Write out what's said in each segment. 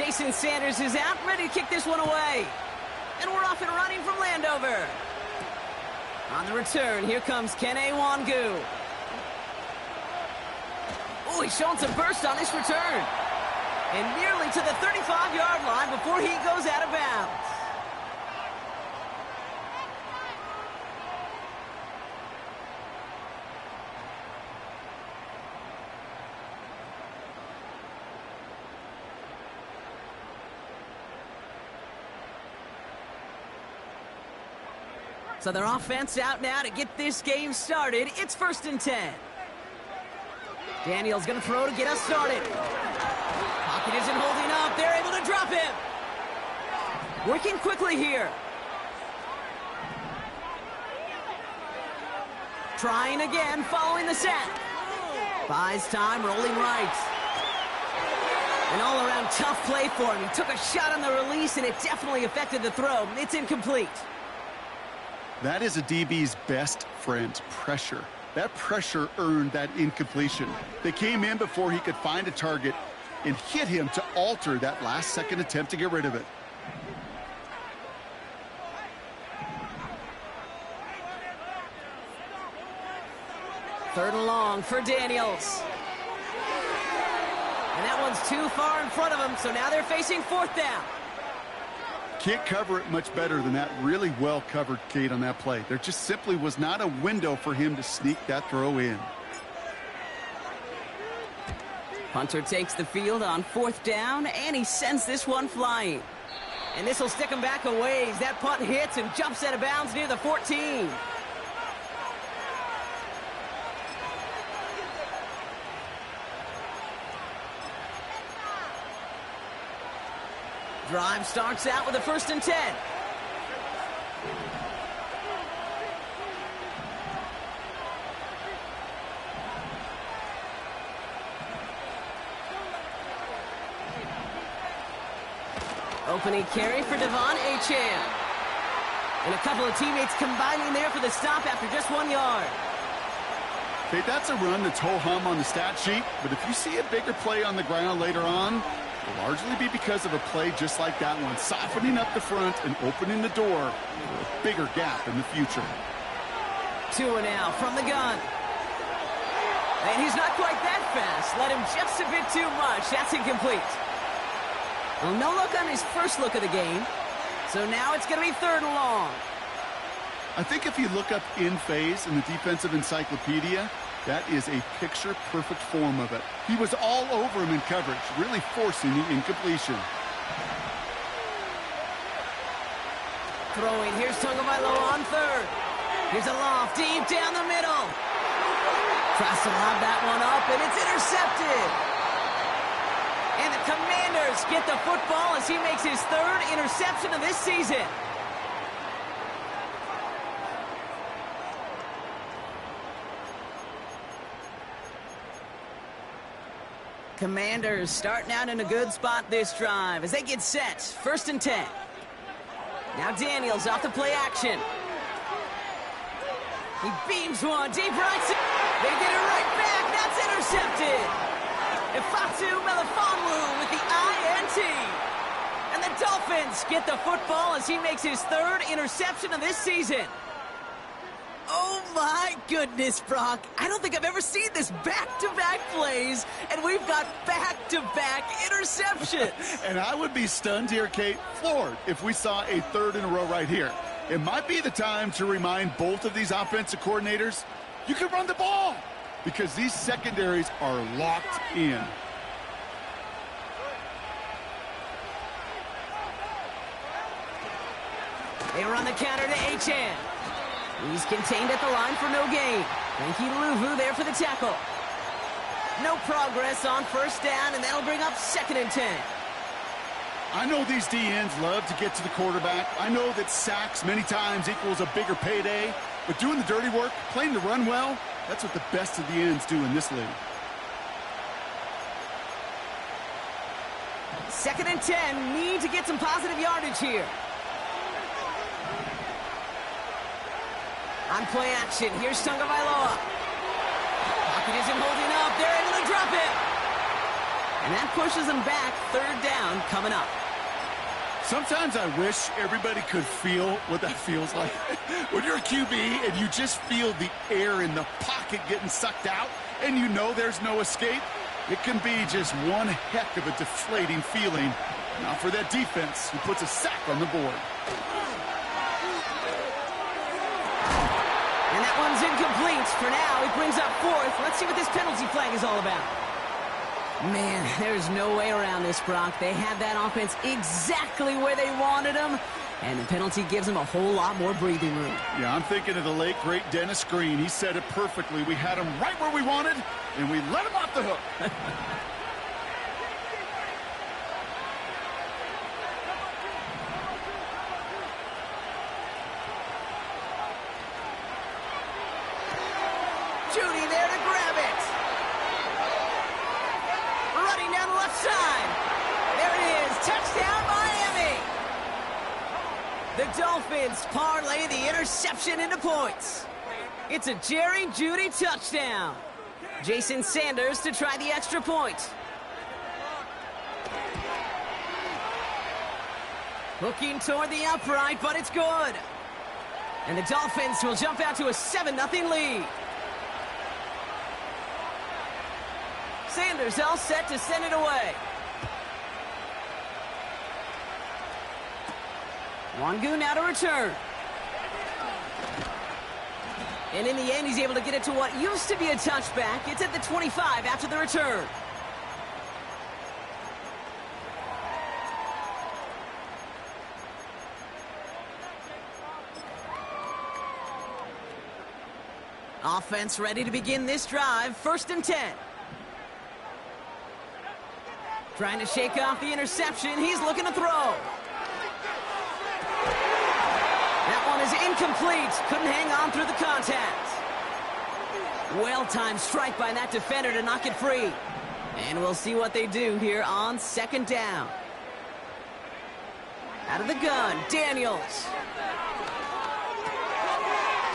Jason Sanders is out, ready to kick this one away. And we're off and running from Landover. On the return, here comes Kene Wangu. Oh, he's showing some burst on this return. And nearly to the 35-yard line before he goes out of bounds. So their offense out now to get this game started. It's 1st and 10. Daniels going to throw to get us started. Pocket isn't holding up. They're able to drop him. Working quickly here. Trying again, following the sack. Buys time, rolling right. An all-around tough play for him. He took a shot on the release, and it definitely affected the throw. It's incomplete. That is a DB's best friend, pressure. That pressure earned that incompletion. They came in before he could find a target and hit him to alter that last-second attempt to get rid of it. Third and long for Daniels. And that one's too far in front of him, so now they're facing 4th down. Can't cover it much better than that really well covered, Kate, on that play. There just simply was not a window for him to sneak that throw in. Punter takes the field on 4th down, and he sends this one flying. And this will stick him back a ways. That punt hits and jumps out of bounds near the 14. Drive starts out with a 1st and 10. Opening carry for Devon Acham. And a couple of teammates combining there for the stop after just 1 yard. Okay, that's a run that's ho-hum on the stat sheet, but if you see a bigger play on the ground later on, will largely be because of a play just like that one, softening up the front and opening the door for a bigger gap in the future. Tua now from the gun. And he's not quite that fast. Let him just a bit too much. That's incomplete. Well, no look on his first look of the game. So now it's going to be 3rd and long. I think if you look up in phase in the defensive encyclopedia, that is a picture-perfect form of it. He was all over him in coverage, really forcing the incompletion. Throwing, here's Tagovailoa on 3rd. Here's a loft deep down the middle. Tries to lob that one up, and it's intercepted. And the Commanders get the football as he makes his 3rd interception of this season. Commanders starting out in a good spot this drive as they get set. 1st and 10. Now Daniels off the play action. He beams one deep right. They get it right back. That's intercepted. Ifatu Melifonwu with the INT. And the Dolphins get the football as he makes his 3rd interception of this season. Oh my goodness, Brock. I don't think I've ever seen this back-to-back plays, and we've got back-to-back interceptions. And I would be stunned here, Kate, floored, if we saw a 3rd in a row right here. It might be the time to remind both of these offensive coordinators, you can run the ball, because these secondaries are locked in. They run the counter to Acham. He's contained at the line for no gain. Frankie Luvu there for the tackle. No progress on 1st down, and that'll bring up 2nd and 10. I know these DNs love to get to the quarterback. I know that sacks many times equals a bigger payday, but doing the dirty work, playing the run well, that's what the best of the ends do in this league. 2nd and 10, need to get some positive yardage here. On play action, here's Tagovailoa. Pocket isn't holding up, they're able to drop it. And that pushes them back. Third down coming up. Sometimes I wish everybody could feel what that feels like. When you're a QB and you just feel the air in the pocket getting sucked out and you know there's no escape, it can be just one heck of a deflating feeling. Now for that defense who puts a sack on the board. And that one's incomplete. For now, he brings up fourth. Let's see what this penalty flag is all about. Man, there's no way around this, Brock. They had that offense exactly where they wanted them, and the penalty gives them a whole lot more breathing room. Yeah, I'm thinking of the late, great Dennis Green. He said it perfectly. We had him right where we wanted, and we let him off the hook. Judy there to grab it. Running down the left side. There it is. Touchdown, Miami. The Dolphins parlay the interception into points. It's a Jerry Jeudy touchdown. Jason Sanders to try the extra point. Looking toward the upright, but it's good. And the Dolphins will jump out to a 7-0 lead. Sanders all set to send it away. Wangu now to return. And in the end, he's able to get it to what used to be a touchback. It's at the 25 after the return. Offense ready to begin this drive. 1st and 10. Trying to shake off the interception. He's looking to throw. That one is incomplete. Couldn't hang on through the contact. Well-timed strike by that defender to knock it free. And we'll see what they do here on 2nd down. Out of the gun, Daniels.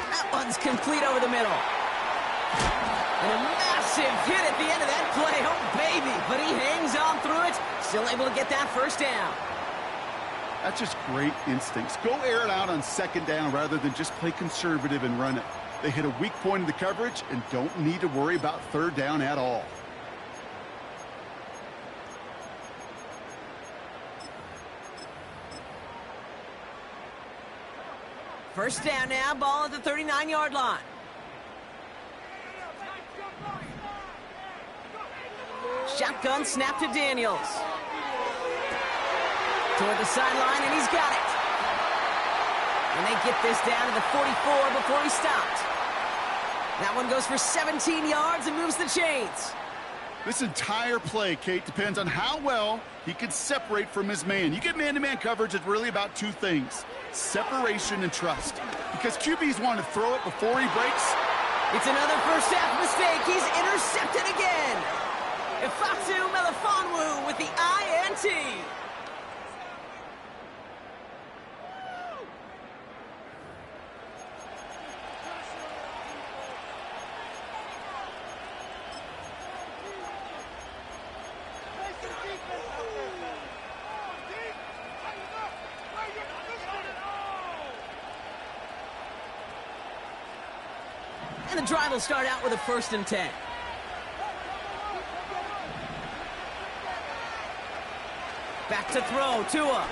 That one's complete over the middle. And a massive hit at the end of that play. Oh, baby. But he hangs on through it. Still able to get that 1st down. That's just great instincts. Go air it out on 2nd down rather than just play conservative and run it. They hit a weak point in the coverage and don't need to worry about 3rd down at all. First down now, ball at the 39-yard line. Shotgun snap to Daniels. Toward the sideline, and he's got it. And they get this down to the 44 before he stopped. That one goes for 17 yards and moves the chains. This entire play, Kate, depends on how well he can separate from his man. You get man-to-man coverage, it's really about 2 things. Separation and trust. Because QBs want to throw it before he breaks. It's another first half mistake. He's intercepted again. Ifatu Melifonwu with the INT. And the drive will start out with a 1st and 10. Back to throw, Tua.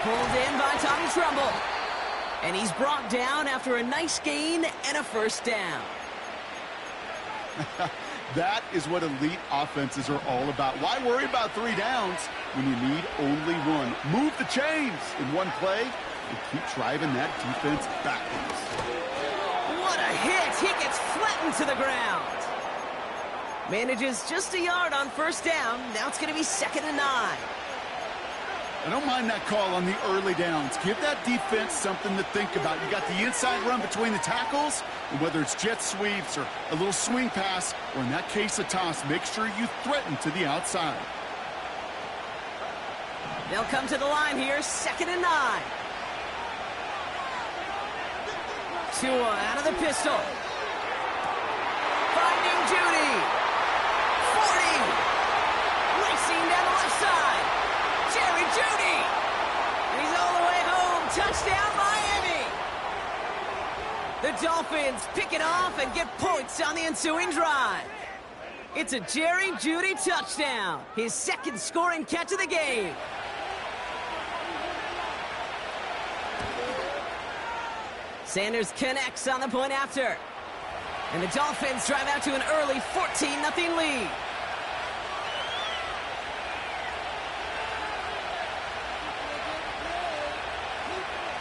Pulled in by Tommy Trumbull. And he's brought down after a nice gain and a 1st down. That is what elite offenses are all about. Why worry about 3 downs when you need only 1? Move the chains in one play and keep driving that defense backwards. What a hit! He gets flattened to the ground. Manages just a yard on 1st down. Now it's going to be 2nd and 9. I don't mind that call on the early downs. Give that defense something to think about. You got the inside run between the tackles, and whether it's jet sweeps or a little swing pass, or in that case a toss, make sure you threaten to the outside. They'll come to the line here, 2nd and 9. Tua out of the pistol. Finding Jeudy. 40. Dolphins pick it off and get points on the ensuing drive. It's a Jerry Jeudy touchdown, his second scoring catch of the game. Sanders connects on the point after. And the Dolphins drive out to an early 14-0 lead.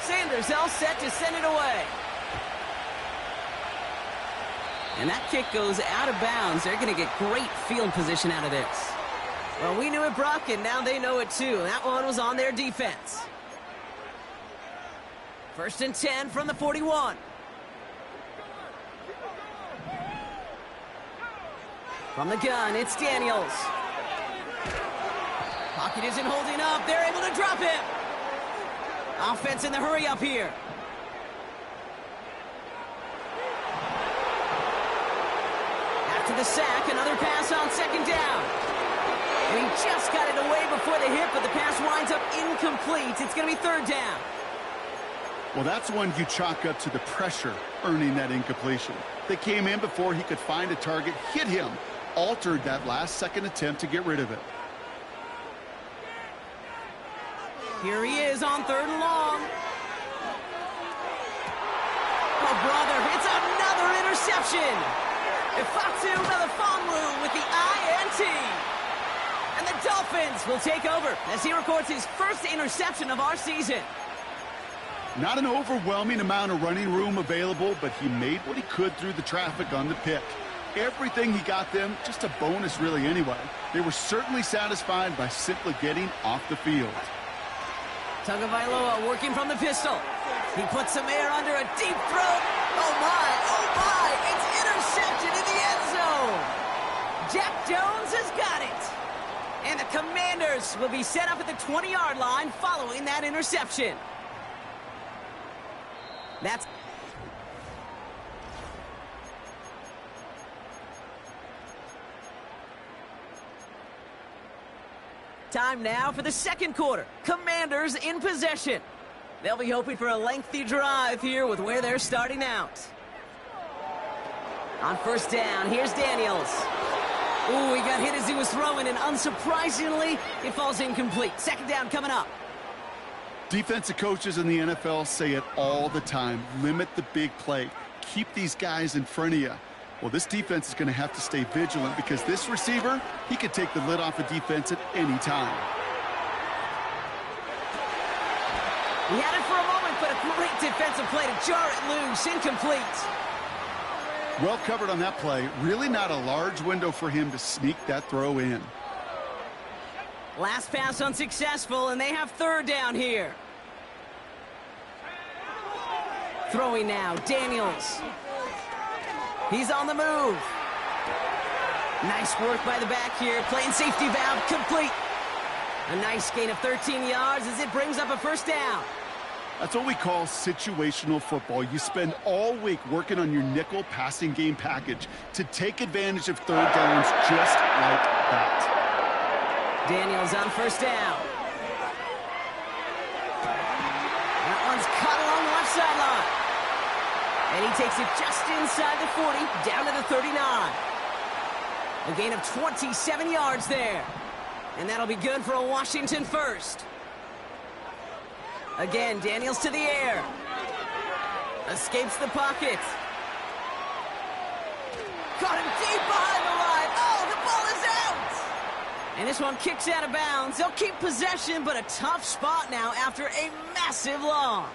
Sanders all set to send it away. And that kick goes out of bounds. They're going to get great field position out of this. Well, we knew it, Brock, and now they know it too. That one was on their defense. 1st and 10 from the 41. From the gun, it's Daniels. Pocket isn't holding up. They're able to drop him. Offense in the hurry up here. After the sack, another pass on 2nd down. And he just got it away before the hit, but the pass winds up incomplete. It's going to be 3rd down. Well, that's one you chalk up to the pressure earning that incompletion. They came in before he could find a target, hit him, altered that last-second attempt to get rid of it. Here he is on 3rd and long. Oh, brother, it's another interception. Ifatu Melifonwu with the INT. And the Dolphins will take over as he records his first interception of our season. Not an overwhelming amount of running room available, but he made what he could through the traffic on the pick. Everything he got them, just a bonus really anyway. They were certainly satisfied by simply getting off the field. Tagovailoa working from the pistol. He puts some air under a deep throw. Oh my, it's intercepted in the end zone. Jack Jones has got it. And the Commanders will be set up at the 20-yard line following that interception. That's time now for the 2nd quarter. Commanders in possession. They'll be hoping for a lengthy drive here with where they're starting out. On 1st down, here's Daniels. Ooh, he got hit as he was throwing, and unsurprisingly, it falls incomplete. 2nd down coming up. Defensive coaches in the NFL say it all the time. Limit the big play. Keep these guys in front of you. Well, this defense is going to have to stay vigilant because this receiver, he could take the lid off a defense at any time. He had it for a moment, but a great defensive play to jar it loose. Incomplete. Well covered on that play. Really not a large window for him to sneak that throw in. Last pass unsuccessful, and they have 3rd down here. Throwing now, Daniels. He's on the move. Nice work by the back here. Playing safety valve complete. A nice gain of 13 yards as it brings up a 1st down. That's what we call situational football. You spend all week working on your nickel passing game package to take advantage of 3rd downs just like that. Daniels on 1st down. That one's caught along the left sideline. And he takes it just inside the 40, down to the 39. A gain of 27 yards there. And that'll be good for a Washington 1st. Again, Daniels to the air. Escapes the pocket. Caught him deep behind the line. Oh, the ball is out! And this one kicks out of bounds. They'll keep possession, but a tough spot now after a massive loss.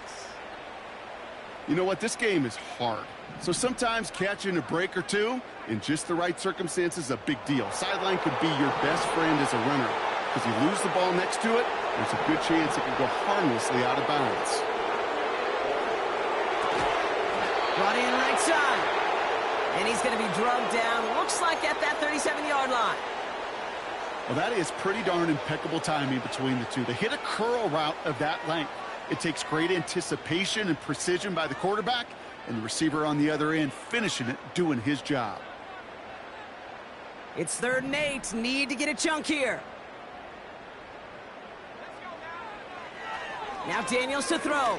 You know what? This game is hard. So sometimes catching a break or two in just the right circumstances is a big deal. Sideline could be your best friend as a runner. Because you lose the ball next to it, there's a good chance it can go harmlessly out of bounds. Brought in right side. And he's going to be drugged down. Looks like at that 37-yard line. Well, that is pretty darn impeccable timing between the two. They hit a curl route of that length. It takes great anticipation and precision by the quarterback, and the receiver on the other end finishing it, doing his job. It's 3rd and 8. Need to get a chunk here. Now Daniels to throw.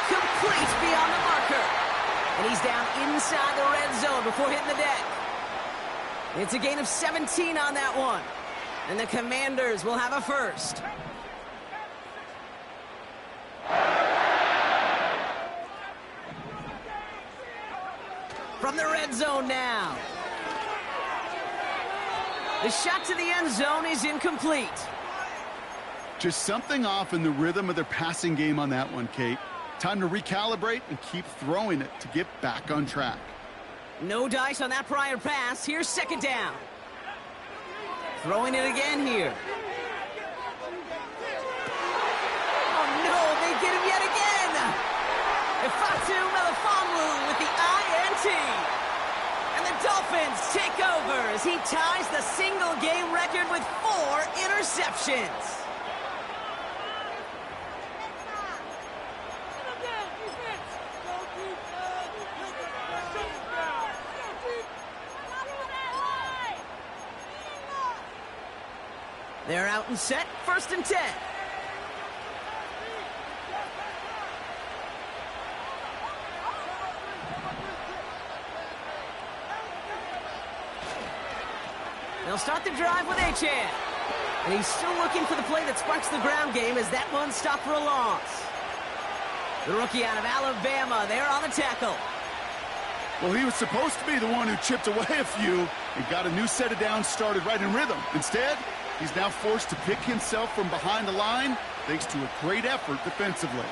Complete. complete beyond the marker. And he's down inside the red zone before hitting the deck. It's a gain of 17 on that one. And the Commanders will have a first. From the red zone now. The shot to the end zone is incomplete. Just something off in the rhythm of their passing game on that one, Kate. Time to recalibrate and keep throwing it to get back on track. No dice on that prior pass. Here's second down. Throwing it again here. Oh, no, they get him yet again. Ifatu Melifonwu with the INT. And the Dolphins take over as he ties the single-game record with 4 interceptions. They're out and set, 1st and 10. They'll start the drive with Achan. And he's still looking for the play that sparks the ground game as that one stopped for a loss. The rookie out of Alabama, there on the tackle. Well, he was supposed to be the one who chipped away a few and got a new set of downs started right in rhythm. Instead, he's now forced to pick himself from behind the line thanks to a great effort defensively.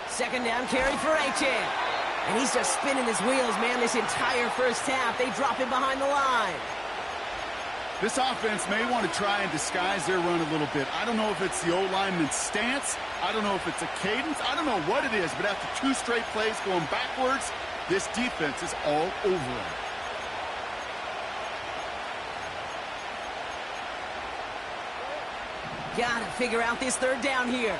Second down carry for Achan. And he's just spinning his wheels, man, this entire first half. They drop him behind the line. This offense may want to try and disguise their run a little bit. I don't know if it's the O-lineman's stance. I don't know if it's a cadence. I don't know what it is, but after 2 straight plays going backwards, this defense is all over them. Gotta figure out this third down here.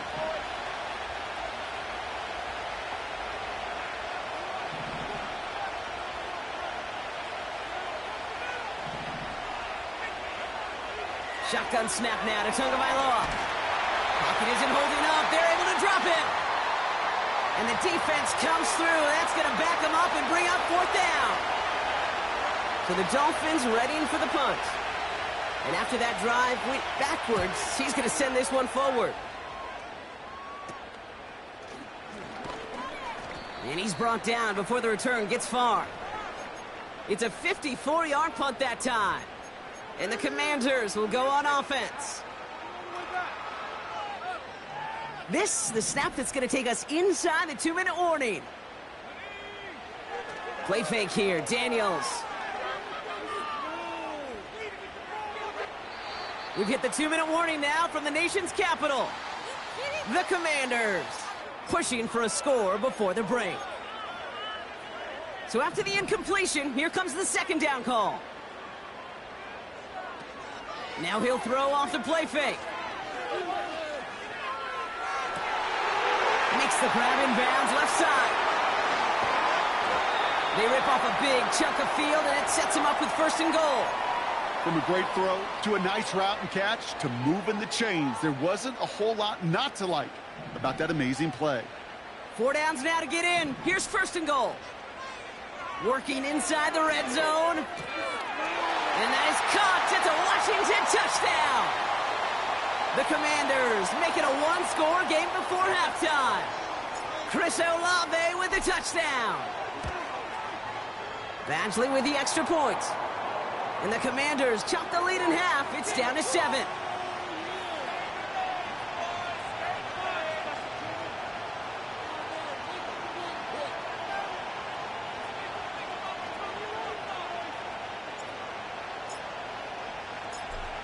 Shotgun snap now to Tagovailoa. Pocket isn't holding up. They're able to drop it. And the defense comes through. That's going to back them up and bring up 4th down. So the Dolphins readying for the punt. And after that drive went backwards, he's going to send this one forward. And he's brought down before the return gets far. It's a 54-yard punt that time. And the Commanders will go on offense. This, the snap that's going to take us inside the 2-minute warning. Play fake here, Daniels. We've hit the 2-minute warning now from the nation's capital. The Commanders pushing for a score before the break. So after the incompletion, here comes the second down call. Now he'll throw off the play fake. Makes the grab inbounds left side. They rip off a big chunk of field, and it sets him up with 1st and goal. From a great throw to a nice route and catch to moving the chains, there wasn't a whole lot not to like about that amazing play. 4 downs now to get in. Here's 1st and goal. Working inside the red zone. And that is caught. It's a Washington touchdown. The Commanders make it a 1-score game before halftime. Chris Olave with the touchdown. Badgley with the extra point. And the Commanders chop the lead in half. It's down to 7.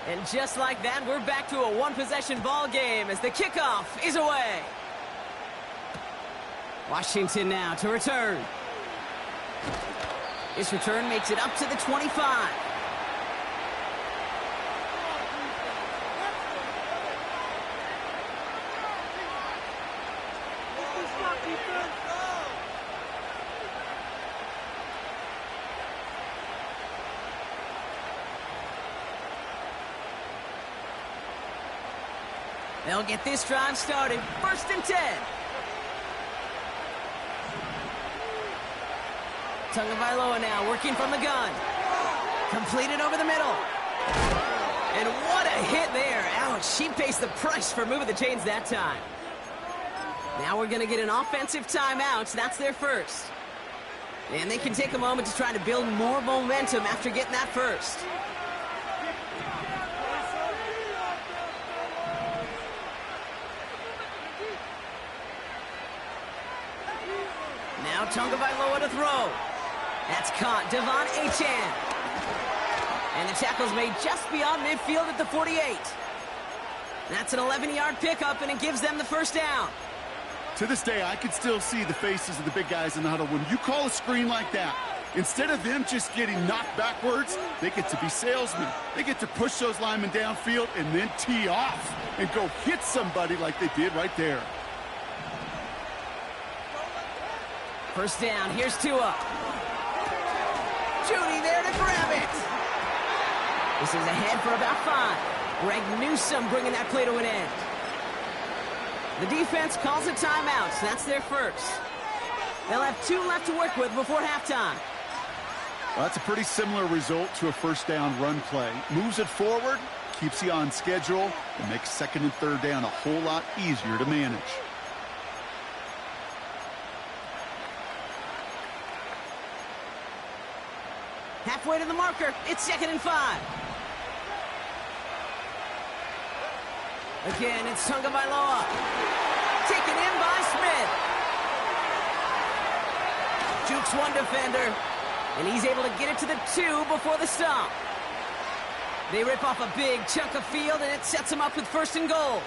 And just like that, we're back to a 1-possession ball game as the kickoff is away. Washington now to return. This return makes it up to the 25. They'll get this drive started. 1st and 10. Tagovailoa now working from the gun. Completed over the middle. And what a hit there. Ouch, she pays the price for moving the chains that time. Now we're going to get an offensive timeout. That's their first. And they can take a moment to try to build more momentum after getting that first. Now Tagovailoa to throw. That's caught. Devon Achane. And the tackle's made just beyond midfield at the 48. That's an 11-yard pickup, and it gives them the first down. To this day, I can still see the faces of the big guys in the huddle. When you call a screen like that, instead of them just getting knocked backwards, they get to be salesmen. They get to push those linemen downfield and then tee off and go hit somebody like they did right there. First down, here's Tua. Judy there to grab it. This is ahead for about 5. Greg Newsome bringing that play to an end. The defense calls a timeout, so that's their first. They'll have 2 left to work with before halftime. Well, that's a pretty similar result to a first down run play. Moves it forward, keeps you on schedule, and makes 2nd and 3rd down a whole lot easier to manage. Halfway to the marker, it's 2nd and 5. Again, it's Tagovailoa. Taken in by Smith. Jukes one defender, and he's able to get it to the 2 before the stop. They rip off a big chunk of field, and it sets them up with 1st and goal.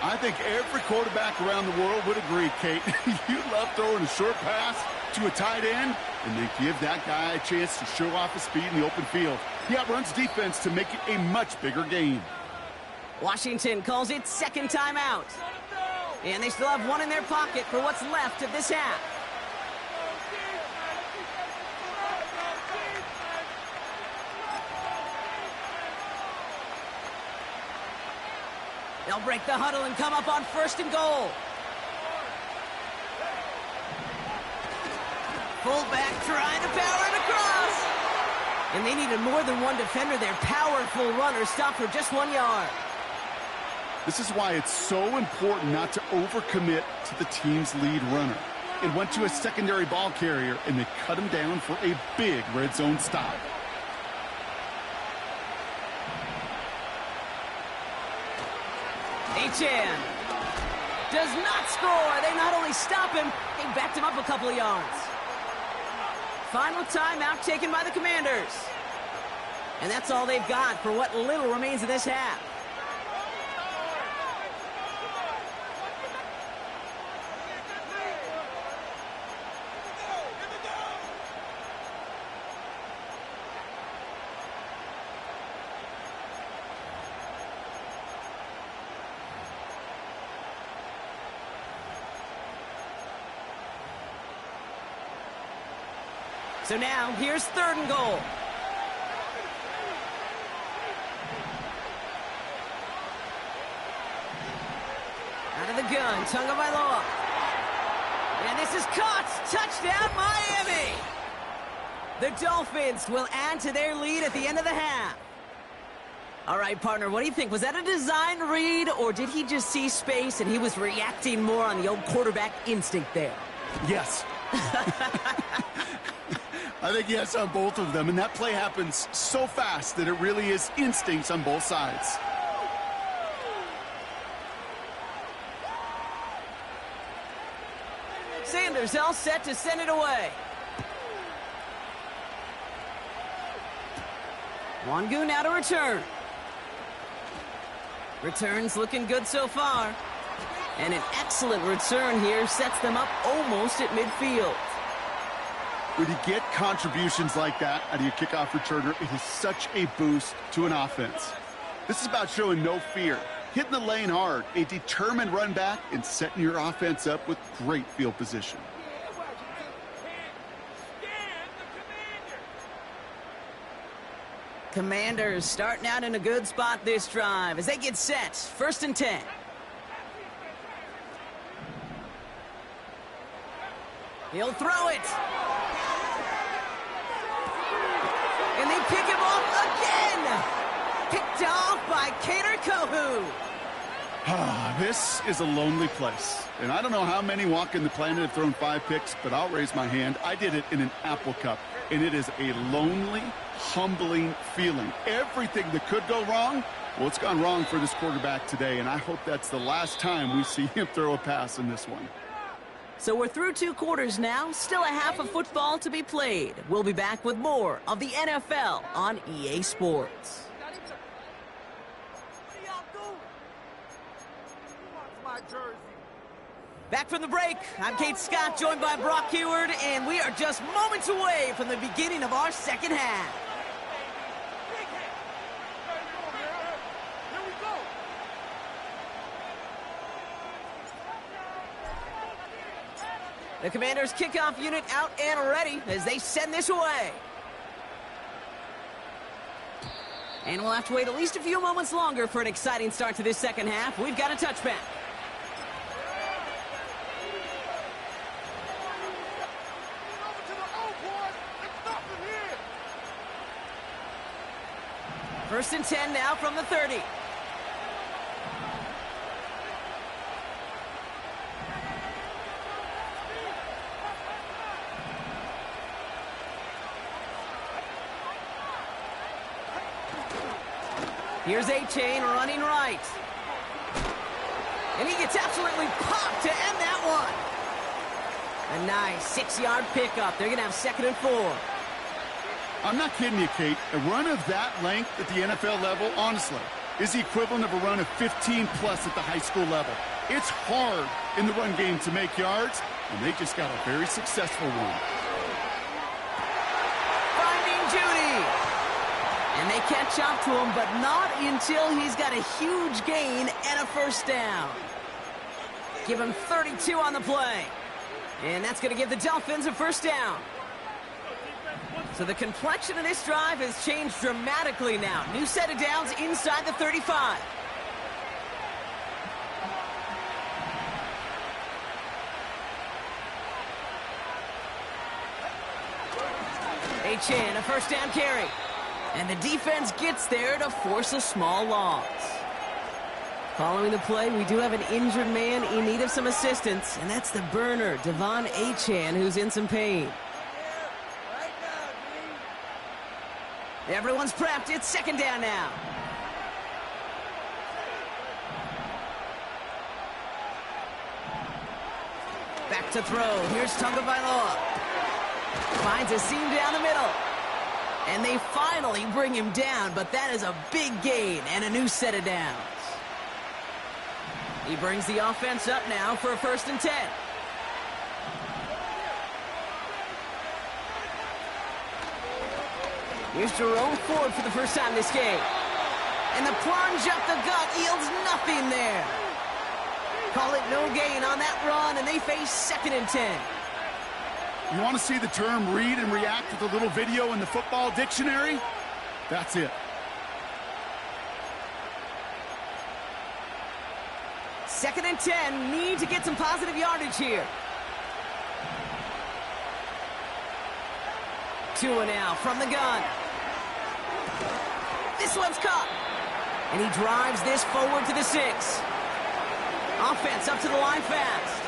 I think every quarterback around the world would agree, Kate. You love throwing a short pass to a tight end, and they give that guy a chance to show off his speed in the open field. He outruns defense to make it a much bigger game. Washington calls it 2nd timeout. And they still have 1 in their pocket for what's left of this half. They'll break the huddle and come up on 1st and goal. Fullback trying to power it across. And they needed more than 1 defender. Their powerful runner stopped for just 1 yard. This is why it's so important not to overcommit to the team's lead runner. It went to a secondary ball carrier, and they cut him down for a big red zone stop. Achane does not score. They not only stop him, they backed him up a couple of yards. Final timeout taken by the Commanders. And that's all they've got for what little remains of this half. So now, here's 3rd and goal. Out of the gun, Tagovailoa. And this is caught. Touchdown, Miami. The Dolphins will add to their lead at the end of the half. All right, partner, what do you think? Was that a design read, or did he just see space and he was reacting more on the old quarterback instinct there? Yes. I think yes on both of them, and that play happens so fast that it really is instincts on both sides. Sanders all set to send it away. Wangu now to return. Returns looking good so far. And an excellent return here sets them up almost at midfield. When you get contributions like that out of your kickoff returner, it is such a boost to an offense. This is about showing no fear, hitting the lane hard, a determined run back, and setting your offense up with great field position. Commanders starting out in a good spot this drive as they get set. 1st and 10. He'll throw it. And they pick him off again. Picked off by Kader Kohu. This is a lonely place. And I don't know how many walking the planet have thrown 5 picks, but I'll raise my hand. I did it in an Apple Cup. And it is a lonely, humbling feeling. Everything that could go wrong, well, it's gone wrong for this quarterback today. And I hope that's the last time we see him throw a pass in this one. So we're through 2 quarters now. Still a half of football to be played. We'll be back with more of the NFL on EA Sports. Back from the break, I'm Kate Scott, joined by Brock Heward, and we are just moments away from the beginning of our second half. The Commanders' kickoff unit out and ready as they send this away. And we'll have to wait at least a few moments longer for an exciting start to this second half. We've got a touchback. First and 10 now from the 30. Here's A-Chain running right. And he gets absolutely popped to end that one. A nice 6-yard pickup. They're going to have 2nd and 4. I'm not kidding you, Kate. A run of that length at the NFL level, honestly, is the equivalent of a run of 15-plus at the high school level. It's hard in the run game to make yards, and they just got a very successful one. Finding Judy. And they catch up to him, but not until he's got a huge gain and a first down. Give him 32 on the play. And that's going to give the Dolphins a first down. So the complexion of this drive has changed dramatically now. New set of downs inside the 35. A-Chan, a first down carry. And the defense gets there to force a small loss. Following the play, we do have an injured man in need of some assistance, and that's the burner, Devon A-Chan, who's in some pain. Everyone's prepped. It's 2nd down now. Back to throw. Here's Tagovailoa. Finds a seam down the middle. And they finally bring him down, but that is a big gain and a new set of downs. He brings the offense up now for a 1st and 10. Here's Jerome Ford for the first time this game. And the plunge up the gut yields nothing there. Call it no gain on that run, and they face 2nd and 10. You want to see the term read and react with a little video in the football dictionary? That's it. 2nd and 10, need to get some positive yardage here. Tua now from the gun. This one's caught. And he drives this forward to the 6. Offense up to the line fast.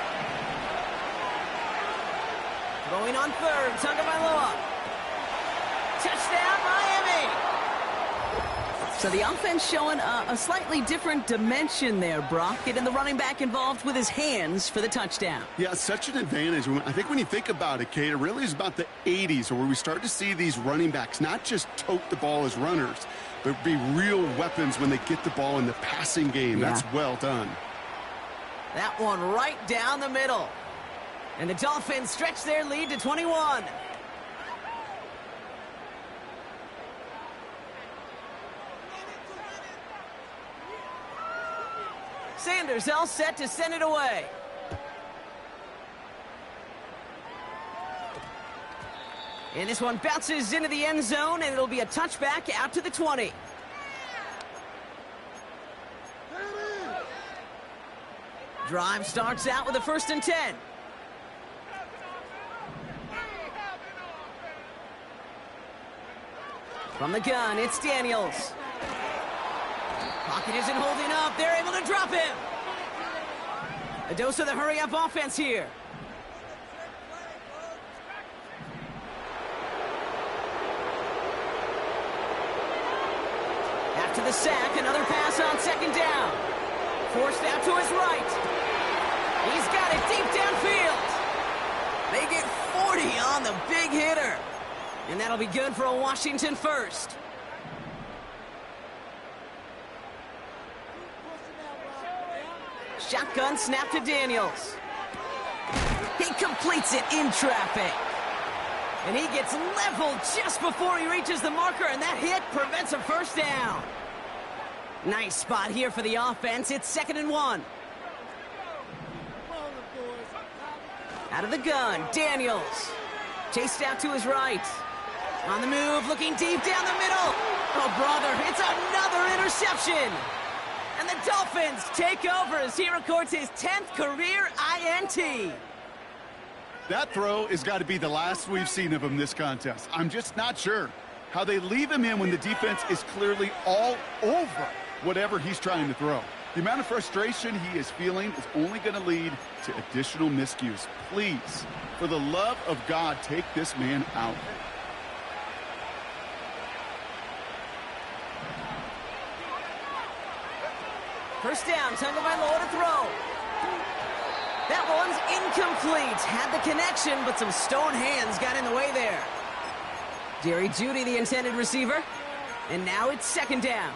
Going on 3rd, Tagovailoa. Touchdown, Miami. So the offense showing a slightly different dimension there, Brock. Getting the running back involved with his hands for the touchdown. Yeah, such an advantage. I think when you think about it, Kate, it really is about the 80s where we start to see these running backs not just tote the ball as runners, but be real weapons when they get the ball in the passing game. Yeah. That's well done. That one right down the middle. And the Dolphins stretch their lead to 21. Sanders all set to send it away. And this one bounces into the end zone, and it'll be a touchback out to the 20. Drive starts out with a 1st and 10. From the gun, it's Daniels. Pocket isn't holding up. They're able to drop him. A dose of the hurry-up offense here. After the sack, another pass on second down. Forced out to his right. He's got it deep downfield. They get 40 on the big hitter. And that'll be good for a Washington first. Shotgun snap to Daniels. He completes it in traffic. And he gets leveled just before he reaches the marker, and that hit prevents a first down. Nice spot here for the offense. It's 2nd and 1. Out of the gun, Daniels. Chased out to his right. On the move, looking deep down the middle. Oh, brother, it's another interception. And the Dolphins take over as he records his 10th career INT. That throw has got to be the last we've seen of him this contest. I'm just not sure how they leave him in when the defense is clearly all over whatever he's trying to throw. The amount of frustration he is feeling is only going to lead to additional miscues. Please, for the love of God, take this man out. First down, Tagovailoa to throw. That one's incomplete. Had the connection, but some stone hands got in the way there. Jerry Jeudy, the intended receiver. And now it's 2nd down.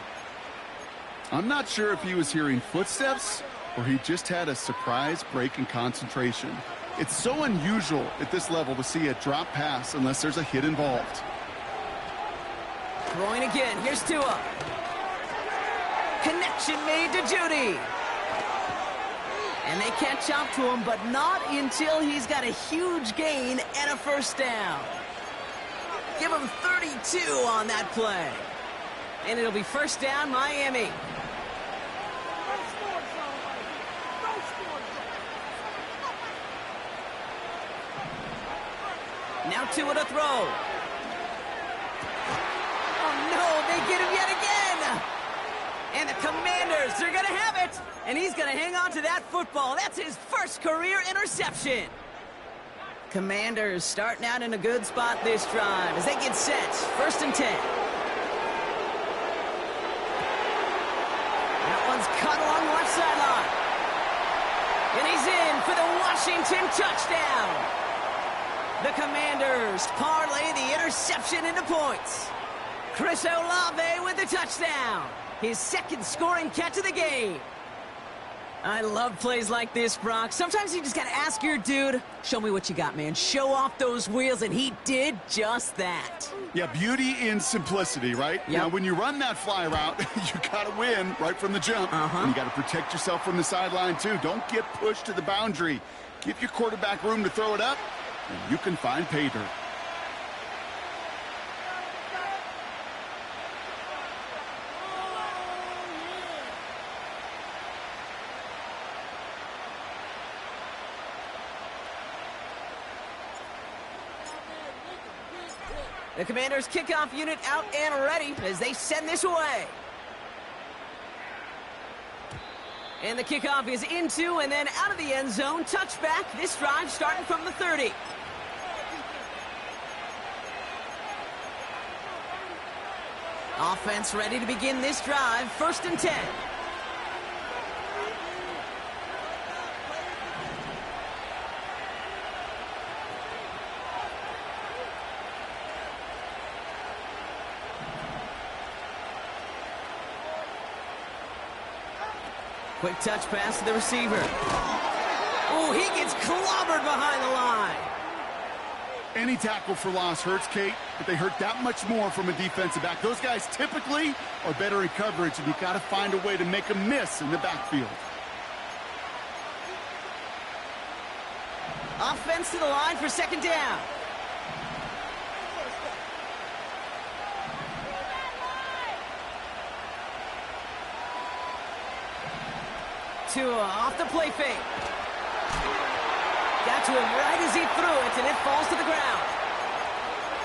I'm not sure if he was hearing footsteps or he just had a surprise break in concentration. It's so unusual at this level to see a drop pass unless there's a hit involved. Throwing again. Here's Tua. Connection made to Jeudy. And they catch up to him, but not until he's got a huge gain and a first down. Give him 32 on that play. And it'll be first down, Miami. Now Tua to throw. Oh, no, they get him yet again. And the Commanders, they're going to have it. And he's going to hang on to that football. That's his first career interception. Commanders starting out in a good spot this drive as they get set. 1st and 10. That one's cut along the left sideline. And he's in for the Washington touchdown. The Commanders parlay the interception into points. Chris Olave with the touchdown. His 2nd scoring catch of the game. I love plays like this, Brock. Sometimes you just got to ask your dude, show me what you got, man. Show off those wheels, and he did just that. Yeah, beauty in simplicity, right? Yep. Now, when you run that fly route, you got to win right from the jump. And you got to protect yourself from the sideline, too. Don't get pushed to the boundary. Give your quarterback room to throw it up, and you can find pay dirt. The Commanders' kickoff unit out and ready as they send this away. And the kickoff is into and then out of the end zone. Touchback. This drive starting from the 30. Offense ready to begin this drive. 1st and 10. Quick touch pass to the receiver. Oh, he gets clobbered behind the line. Any tackle for loss hurts, Kate, but they hurt that much more from a defensive back. Those guys typically are better in coverage, and you got to find a way to make them miss in the backfield. Offense to the line for 2nd down. Tua off the play fake. Got to him right as he threw it, and it falls to the ground.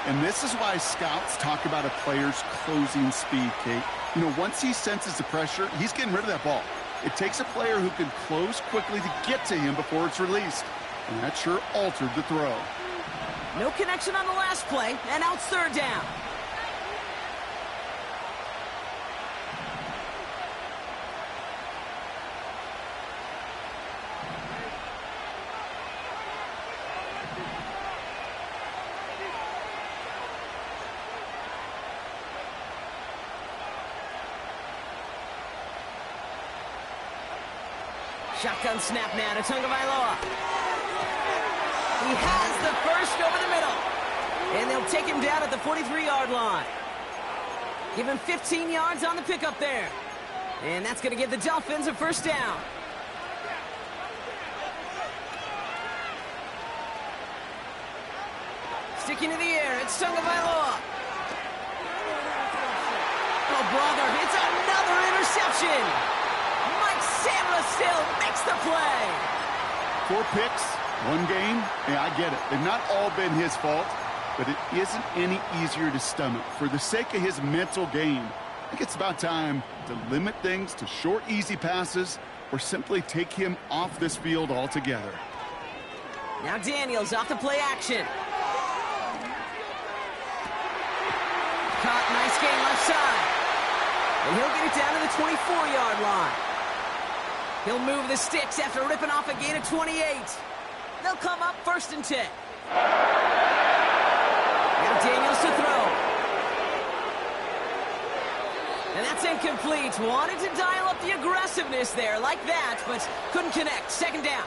And this is why scouts talk about a player's closing speed, Kate. You know, once he senses the pressure, he's getting rid of that ball. It takes a player who can close quickly to get to him before it's released. And that sure altered the throw. No connection on the last play, and out third down. Shotgun snap now to Tagovailoa. He has the first over the middle. And they'll take him down at the 43-yard line. Give him 15 yards on the pickup there. And that's going to give the Dolphins a first down. Sticking to the air, it's Tagovailoa. Oh, brother, it's another interception. Sandler still makes the play. 4 picks, 1 game. Yeah, I get it. They've not all been his fault, but it isn't any easier to stomach. For the sake of his mental game, I think it's about time to limit things to short, easy passes or simply take him off this field altogether. Now Daniels off the play action. Caught, nice game left side. And he'll get it down to the 24-yard line. He'll move the sticks after ripping off a gain of 28. They'll come up 1st and 10. Now Daniels to throw. And that's incomplete. Wanted to dial up the aggressiveness there like that, but couldn't connect. 2nd down.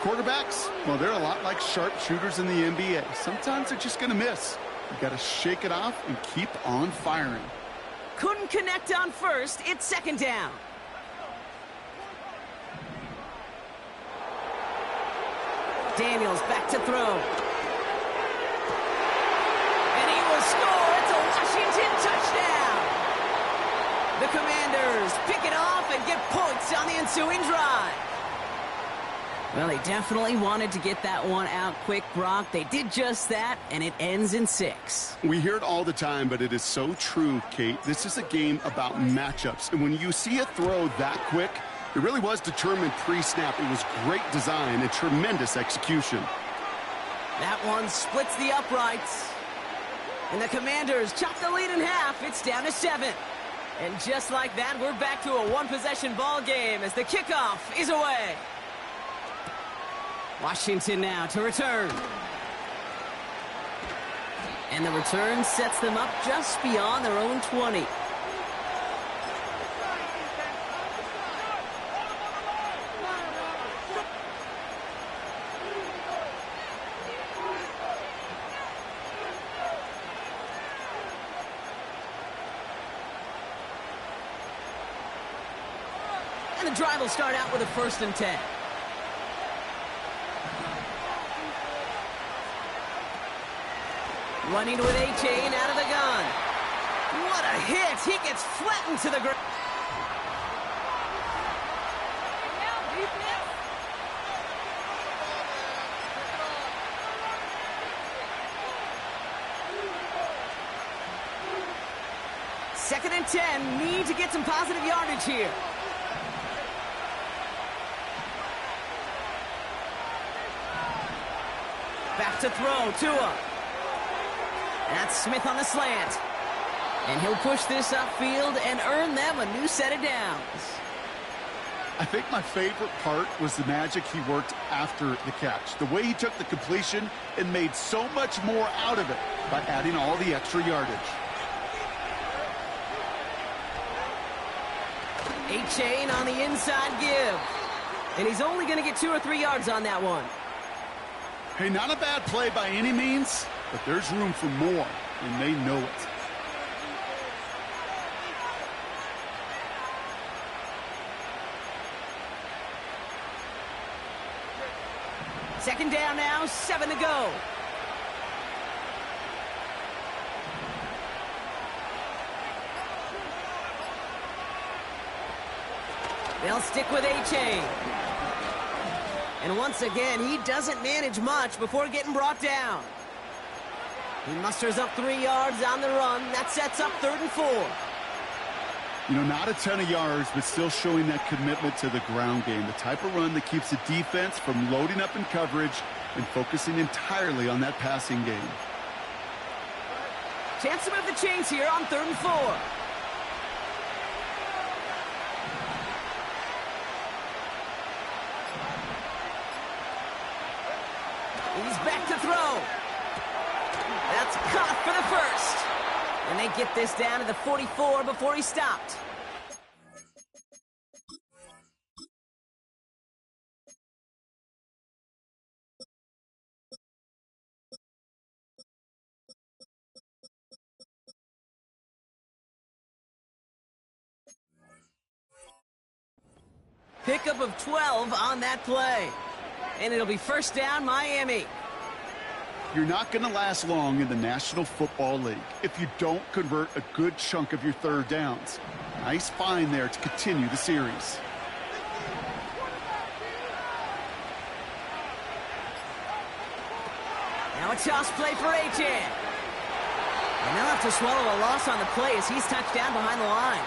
Quarterbacks, well, they're a lot like sharpshooters in the NBA. Sometimes they're just going to miss. You got to shake it off and keep on firing. Couldn't connect on 1st. It's 2nd down. Daniels back to throw. And he will score. It's a Washington touchdown. The Commanders pick it off and get points on the ensuing drive. Well, they definitely wanted to get that one out quick, Brock. They did just that, and it ends in 6. We hear it all the time, but it is so true, Kate. This is a game about matchups. And when you see a throw that quick, it really was determined pre-snap. It was great design and tremendous execution. That one splits the uprights. And the Commanders chop the lead in half. It's down to 7. And just like that, we're back to a one-possession ball game as the kickoff is away. Washington now to return. And the return sets them up just beyond their own 20. And the drive will start out with a 1st and 10. Running with A-Chain out of the gun. What a hit. He gets flattened to the ground. Second and 10. Need to get some positive yardage here. Back to throw. Tua. That's Smith on the slant. And he'll push this upfield and earn them a new set of downs. I think my favorite part was the magic he worked after the catch. The way he took the completion and made so much more out of it by adding all the extra yardage. A-Chain on the inside give. And he's only going to get 2 or 3 yards on that one. Hey, not a bad play by any means, but there's room for more, and they know it. Second down now, 7 to go. They'll stick with A-Chain. And once again, he doesn't manage much before getting brought down. He musters up 3 yards on the run. That sets up 3rd and 4. You know, not a ton of yards, but still showing that commitment to the ground game. The type of run that keeps the defense from loading up in coverage and focusing entirely on that passing game. Chance to move the chains here on 3rd and 4. He's back to throw. That's caught for the first. And they get this down to the 44 before he stopped. Pickup of 12 on that play. And it'll be 1st down, Miami. You're not going to last long in the National Football League if you don't convert a good chunk of your 3rd downs. Nice find there to continue the series. Now a toss play for A.J. And they'll have to swallow a loss on the play as he's touched down behind the line.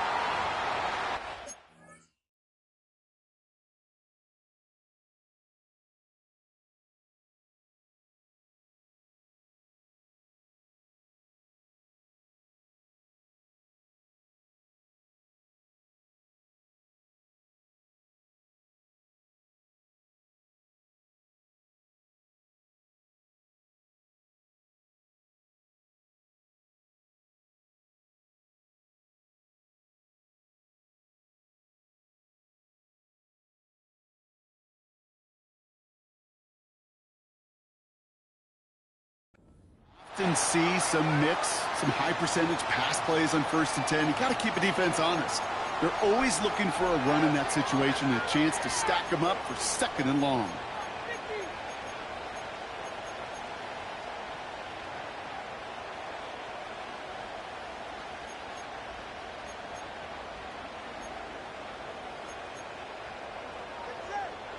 Often see some mix, some high percentage pass plays on 1st and 10. You got to keep the defense honest. They're always looking for a run in that situation and a chance to stack them up for 2nd and long.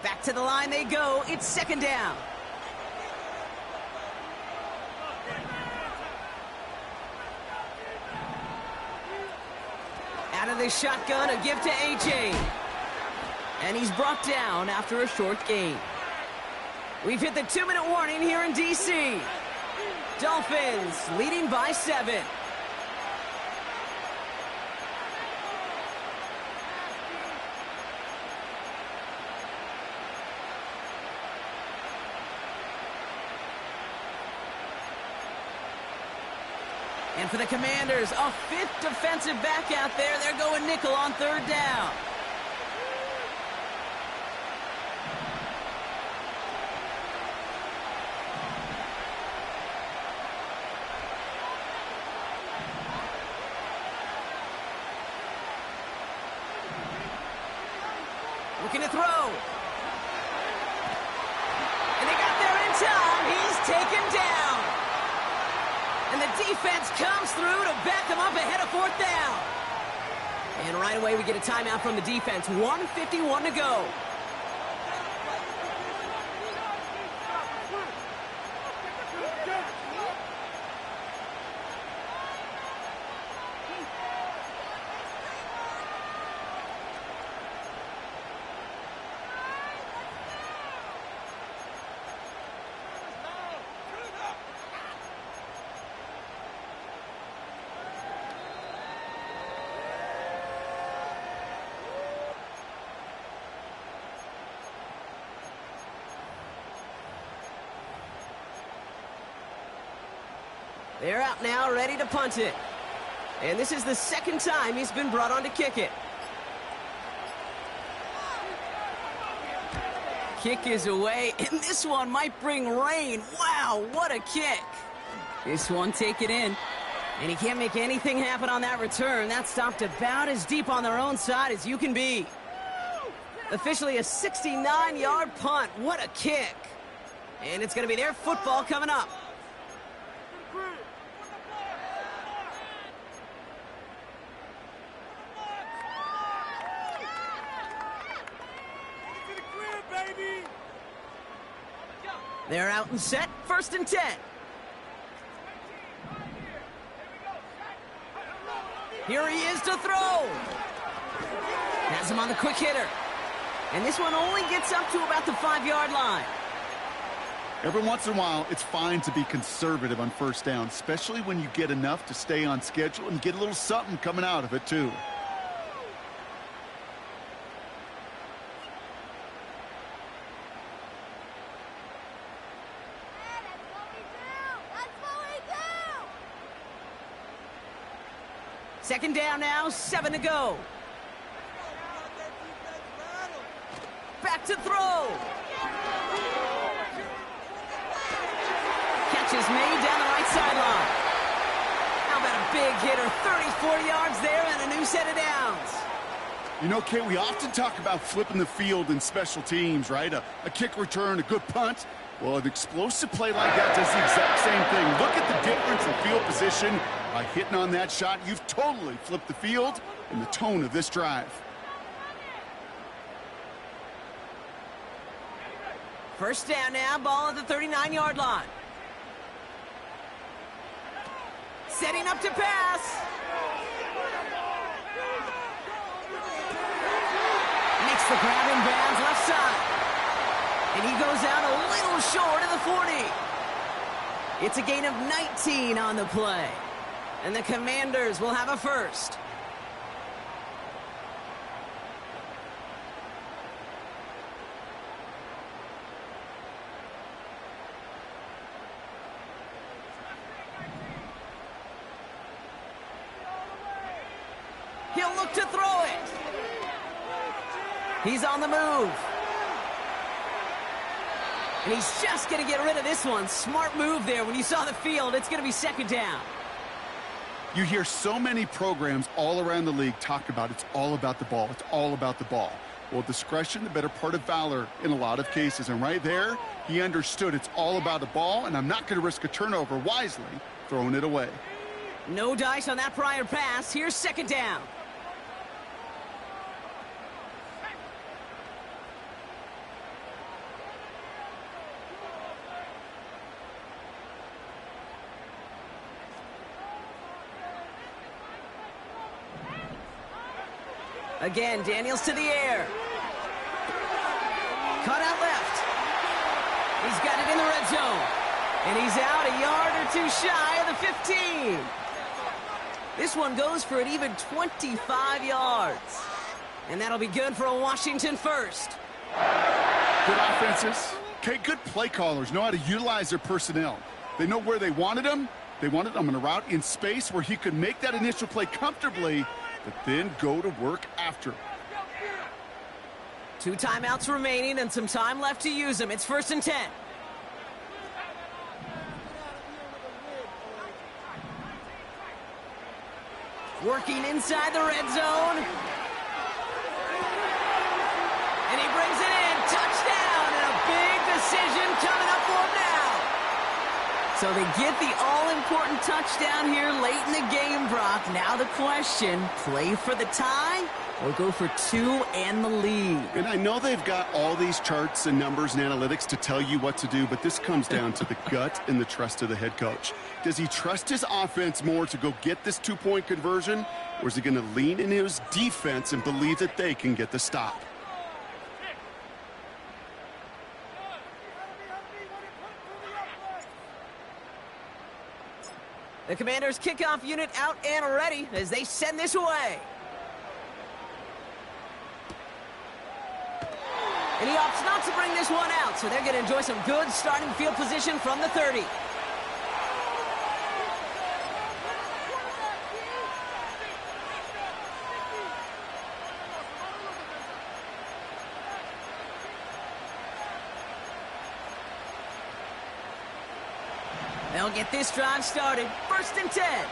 Back to the line they go. It's 2nd down. Out of the shotgun, a give to A.J. And he's brought down after a short gain. We've hit the 2-minute warning here in D.C. Dolphins leading by 7. And for the Commanders, a 5th defensive back out there. They're going nickel on 3rd down. Looking to throw. And they got there in time. He's taken down. And the defense comes through to back them up ahead of 4th down. And right away we get a timeout from the defense. 1:51 to go. They're out now, ready to punt it. And this is the 2nd time he's been brought on to kick it. Kick is away, and this one might bring rain. Wow, what a kick. This one take it in. And he can't make anything happen on that return. That stopped about as deep on their own side as you can be. Officially a 69-yard punt. What a kick. And it's going to be their football coming up. They're out and set, 1st and 10. Here he is to throw. Has him on the quick hitter. And this one only gets up to about the 5-yard line. Every once in a while, it's fine to be conservative on first down, especially when you get enough to stay on schedule and get a little something coming out of it, too. Second down now, 7 to go. Back to throw. Catch is made down the right sideline. How about a big hitter, 34 yards there and a new set of downs. You know, Kate, we often talk about flipping the field in special teams, right? A kick return, a good punt. Well, an explosive play like that does the exact same thing. Look at the difference in field position. By hitting on that shot, you've totally flipped the field and the tone of this drive. First down now, ball at the 39-yard line. Setting up to pass. Makes the grab in bounds left side. And he goes out a little short of the 40. It's a gain of 19 on the play. And the Commanders will have a first. He'll look to throw it. He's on the move. And he's just going to get rid of this one. Smart move there. When you saw the field, it's going to be second down. You hear so many programs all around the league talk about it's all about the ball. It's all about the ball. Well, discretion, the better part of valor in a lot of cases. And right there, he understood it's all about the ball, and I'm not going to risk a turnover, wisely throwing it away. No dice on that prior pass. Here's second down. Again, Daniels to the air. Cut out left. He's got it in the red zone. And he's out a yard or two shy of the 15. This one goes for an even 25 yards. And that'll be good for a Washington first. Good offenses. Okay, good play callers know how to utilize their personnel. They know where they wanted him. They wanted him in a route in space where he could make that initial play comfortably, but then go to work after. 2 timeouts remaining and some time left to use them. It's 1st and 10. Working inside the red zone. And he brings it in. Touchdown, and a big decision coming up for him now. So they get the all-important touchdown here late in the game, Brock. Now the question, play for the tie or go for 2 and the lead? And I know they've got all these charts and numbers and analytics to tell you what to do, but this comes down to the gut and the trust of the head coach. Does he trust his offense more to go get this 2-point conversion, or is he going to lean into his defense and believe that they can get the stop? The Commanders' kickoff unit out and ready as they send this away. And he opts not to bring this one out, so they're going to enjoy some good starting field position from the 30. They'll get this drive started. 1st and 10.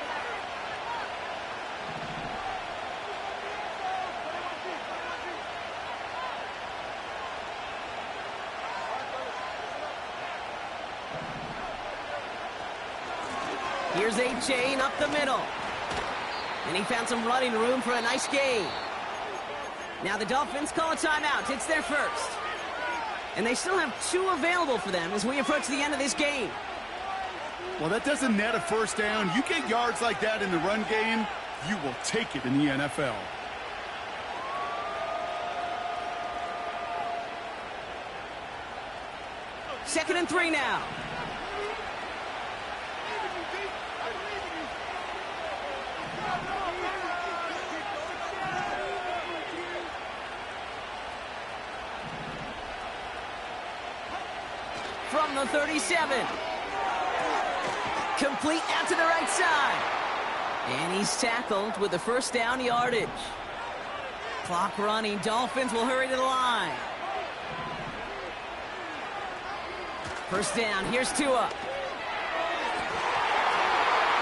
Here's A-Chain up the middle. And he found some running room for a nice gain. Now the Dolphins call a timeout. It's their first. And they still have 2 available for them as we approach the end of this game. Well, that doesn't net a first down. You get yards like that in the run game, you will take it in the NFL. Second and 3 now. From the 37. Complete out to the right side. And he's tackled with the first down yardage. Clock running. Dolphins will hurry to the line. First down. Here's Tua.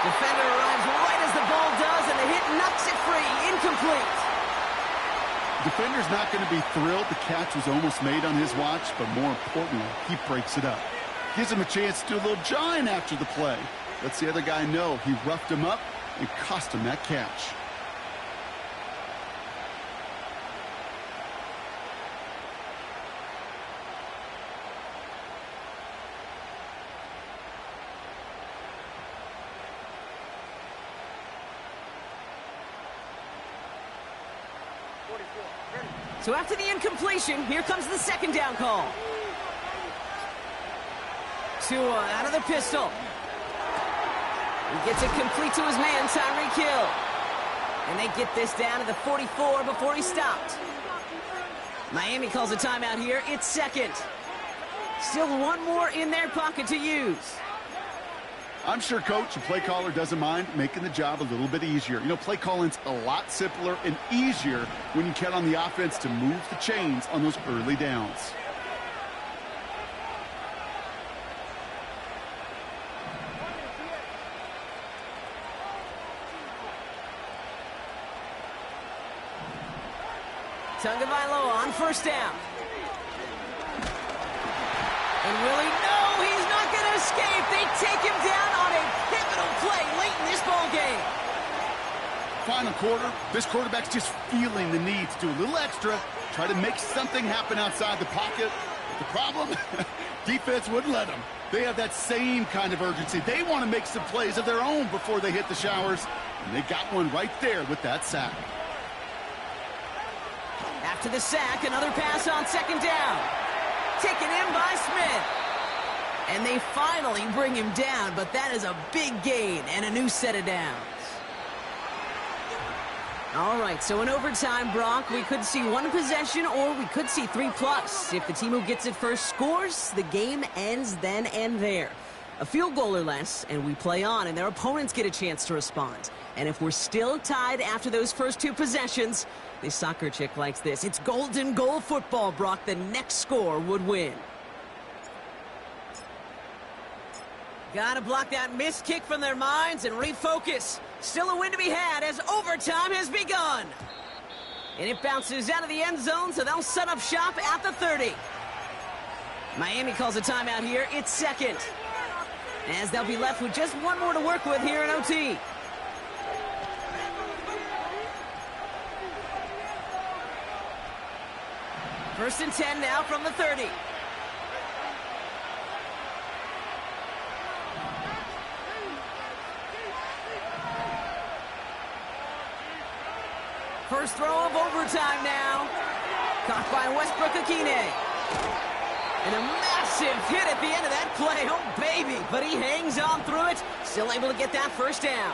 Defender arrives right as the ball does, and the hit knocks it free. Incomplete. Defender's not going to be thrilled the catch was almost made on his watch, but more importantly, he breaks it up. Gives him a chance to do a little jawing after the play. Lets the other guy know he roughed him up and cost him that catch. So after the incompletion, here comes the second down call. Tua out of the pistol. He gets it complete to his man, Tyreek Hill. And they get this down to the 44 before he stopped. Miami calls a timeout here. It's second. Still one more in their pocket to use. I'm sure Coach, the play caller, doesn't mind making the job a little bit easier. You know, play calling's a lot simpler and easier when you count on the offense to move the chains on those early downs. Tagovailoa on first down. And will he? No, he's not going to escape. They take him down on a pivotal play late in this ball game. Final quarter, this quarterback's just feeling the need to do a little extra, try to make something happen outside the pocket. The problem, defense wouldn't let them. They have that same kind of urgency. They want to make some plays of their own before they hit the showers, and they got one right there with that sack. After the sack, another pass on second down. Taken in by Smith. And they finally bring him down, but that is a big gain and a new set of downs. All right, so in overtime, Brock, we could see one possession or we could see 3+. If the team who gets it first scores, the game ends then and there. A field goal or less, and we play on, and their opponents get a chance to respond. And if we're still tied after those first two possessions, this soccer chick likes this. It's golden goal football, Brock. The next score would win. Gotta block that missed kick from their minds and refocus. Still a win to be had as overtime has begun. And it bounces out of the end zone, so they'll set up shop at the 30. Miami calls a timeout here. It's second, as they'll be left with just one more to work with here in OT. First and 10 now from the 30. First throw of overtime now. Caught by Westbrook-Akine. And a massive hit at the end of that play. Oh, baby. But he hangs on through it. Still able to get that first down.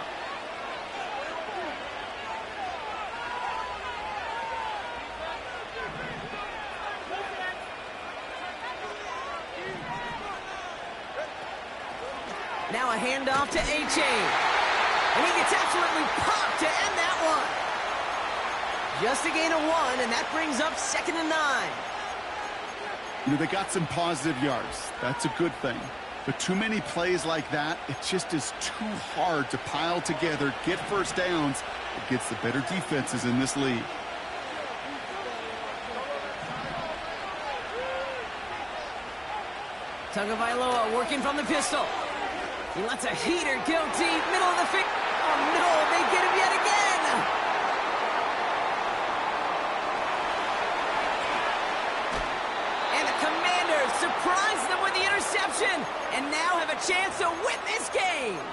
Now a handoff to A-Chain. And he gets absolutely popped to end that one. Just a gain of 1, and that brings up 2nd and 9. You know, they got some positive yards. That's a good thing. But too many plays like that, it just is too hard to pile together, get first downs against the better defenses in this league. Tagovailoa working from the pistol. He lets a heater go deep, middle of the field. Oh, no, they get him yet again. And the Commanders surprise them with the interception and now have a chance to win this game.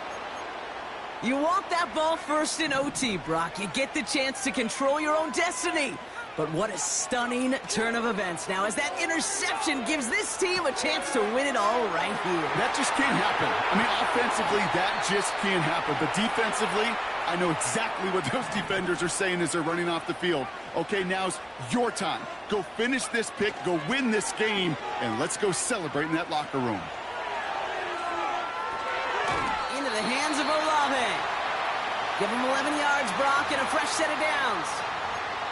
You want that ball first in OT, Brock. You get the chance to control your own destiny. But what a stunning turn of events now, as that interception gives this team a chance to win it all right here. That just can't happen. I mean, offensively, that just can't happen. But defensively, I know exactly what those defenders are saying as they're running off the field. Okay, now's your time. Go finish this pick, go win this game, and let's go celebrate in that locker room. Into the hands of Olave. Give him 11 yards, Brock, and a fresh set of downs.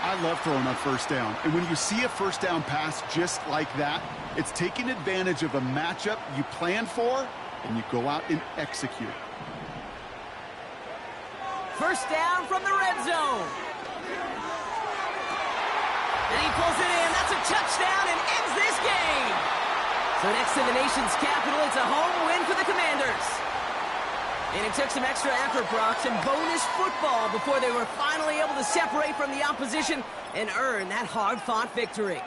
I love throwing on first down. And when you see a first down pass just like that, it's taking advantage of a matchup you planned for, and you go out and execute. First down from the red zone. And he pulls it in. That's a touchdown and ends this game. So next to the nation's capital, it's a home win for the Commanders. And it took some extra effort, Brock, some bonus football before they were finally able to separate from the opposition and earn that hard-fought victory.